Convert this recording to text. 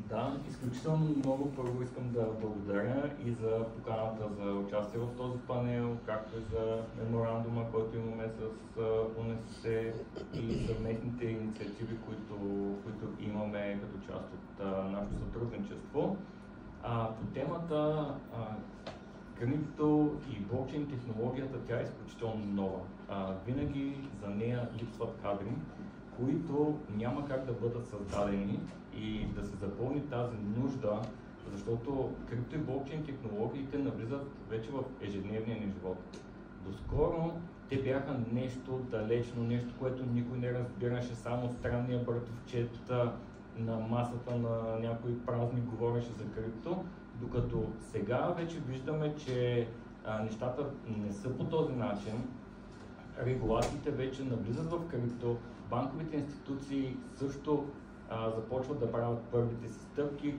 Да, изключително много. Първо искам да благодаря и за поканата за участие в този панел, както и за меморандума, който имаме с УНСС и съвместните инициативи, които имаме като част от нашето сътрудничество. По темата крипто и блокчейн технологията, тя е изключително нова. Винаги за нея липсват кадри, които няма как да бъдат създадени и да се запълни тази нужда, защото крипто и блокчейн технологиите навлизат вече в ежедневния ни живот. Доскоро те бяха нещо далечно, нещо, което никой не разбираше, само странния братовчет на масата на някой празник говореше за крипто, докато сега вече виждаме, че нещата не са по този начин. Регулациите вече навлизат в крипто, банковите институции също започват да правят първите си стъпки,